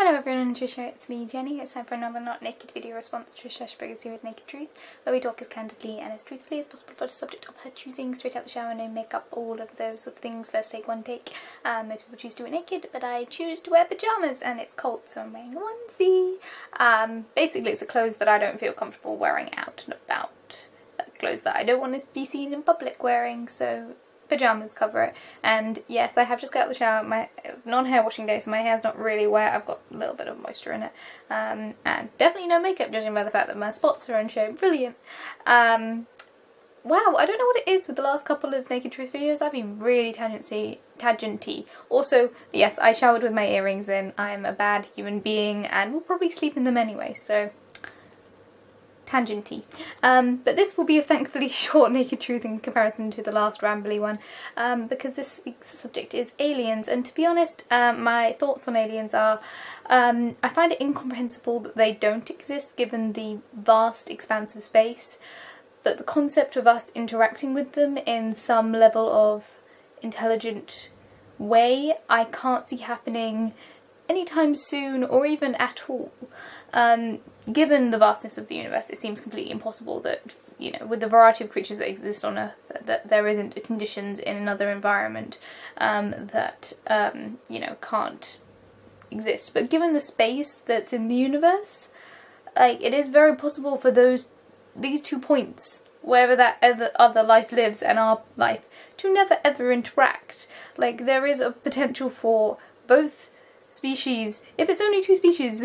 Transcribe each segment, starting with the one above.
Hello everyone, I'm Trisha, it's me Jenny. It's time for another not naked video response to Trisha Hershberger's series Naked Truth, where we talk as candidly and as truthfully as possible about a subject of her choosing, straight out the shower, no makeup, all of those sort of things, first take, one take. Most people choose to do it naked, but I choose to wear pyjamas and it's cold, so I'm wearing a onesie. Basically it's a clothes that I don't feel comfortable wearing out and about, clothes that I don't want to be seen in public wearing, so pyjamas cover it. And yes, I have just got out of the shower. It was non-hair washing day, so my hair's not really wet. I've got a little bit of moisture in it, and definitely no makeup, judging by the fact that my spots are unshown. Brilliant. Wow, I don't know what it is with the last couple of Naked Truth videos. I've been really tangenty. Also, yes, I showered with my earrings in. I'm a bad human being and will probably sleep in them anyway, so tangenty. But this will be a thankfully short Naked Truth in comparison to the last rambly one, because this week's subject is aliens, and to be honest, my thoughts on aliens are, I find it incomprehensible that they don't exist given the vast expanse of space, but the concept of us interacting with them in some level of intelligent way I can't see happening anytime soon or even at all. Given the vastness of the universe, it seems completely impossible that, you know, with the variety of creatures that exist on Earth, that there isn't conditions in another environment that, you know, can't exist. But given the space that's in the universe, like, it is very possible for these 2 points, wherever that other life lives and our life, to never ever interact. Like, there is a potential for both species, if it's only 2 species,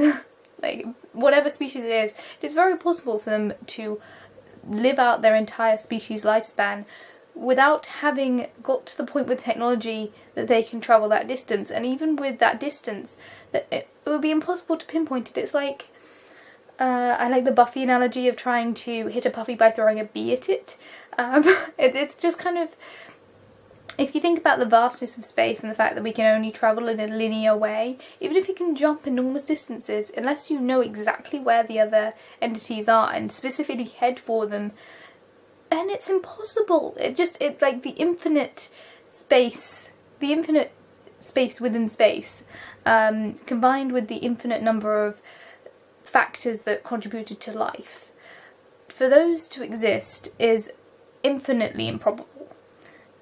like whatever species it is, it's very possible for them to live out their entire species lifespan without having got to the point with technology that they can travel that distance. And even with that distance, it would be impossible to pinpoint it. It's like, I like the Buffy analogy of trying to hit a puppy by throwing a bee at it. It's just kind of, if you think about the vastness of space and the fact that we can only travel in a linear way, even if you can jump enormous distances, unless you know exactly where the other entities are and specifically head for them, then it's impossible. It's like the infinite space within space, combined with the infinite number of factors that contributed to life. For those to exist is infinitely improbable.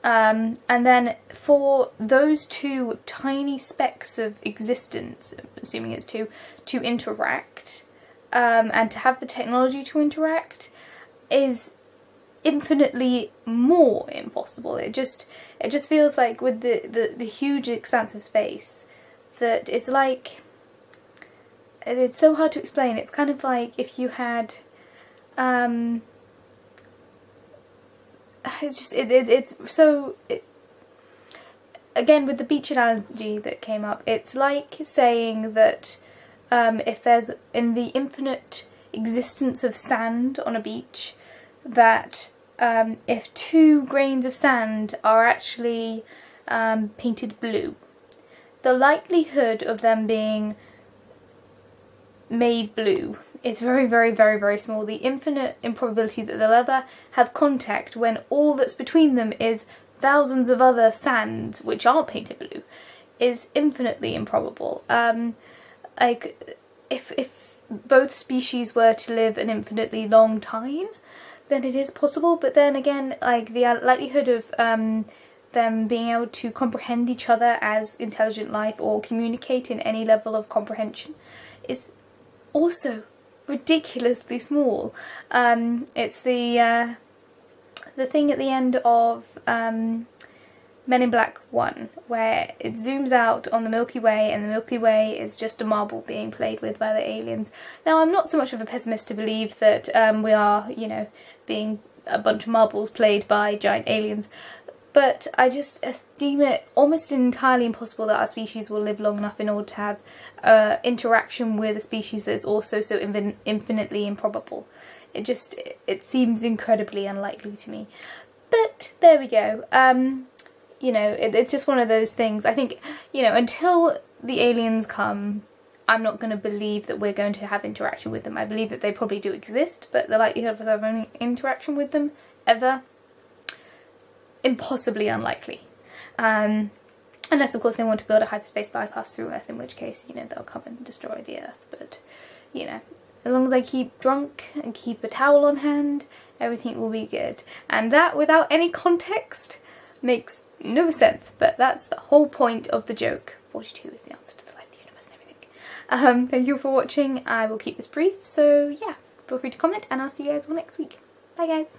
And then for those 2 tiny specks of existence, assuming it's 2, to interact, and to have the technology to interact, is infinitely more impossible. It just feels like with the huge expanse of space, that it's like, it's so hard to explain. It's kind of like if you had, again, with the beach analogy that came up, it's like saying that if there's, in the infinite existence of sand on a beach, that if 2 grains of sand are actually painted blue, the likelihood of them being made blue, it's very, very, very, very small. The infinite improbability that they'll ever have contact when all that's between them is thousands of other sands which aren't painted blue is infinitely improbable. Like, if both species were to live an infinitely long time, then it is possible, but then again, like, the likelihood of them being able to comprehend each other as intelligent life or communicate in any level of comprehension is also ridiculously small. It's the thing at the end of Men in Black 1, where it zooms out on the Milky Way, and the Milky Way is just a marble being played with by the aliens. Now, I'm not so much of a pessimist to believe that we are, you know, being a bunch of marbles played by giant aliens, but I just deem it almost entirely impossible that our species will live long enough in order to have interaction with a species that is also so infinitely improbable. It seems incredibly unlikely to me. But there we go. You know, it's just one of those things. I think, you know, until the aliens come, I'm not going to believe that we're going to have interaction with them. I believe that they probably do exist, but the likelihood of having interaction with them ever, impossibly unlikely. Unless, of course, they want to build a hyperspace bypass through Earth, in which case, you know, they'll come and destroy the Earth. But, you know, as long as I keep drunk and keep a towel on hand, everything will be good. And that, without any context, makes no sense. But that's the whole point of the joke. 42 is the answer to the life of the universe and everything. Thank you for watching. I will keep this brief. So, yeah, feel free to comment, and I'll see you guys all next week. Bye, guys.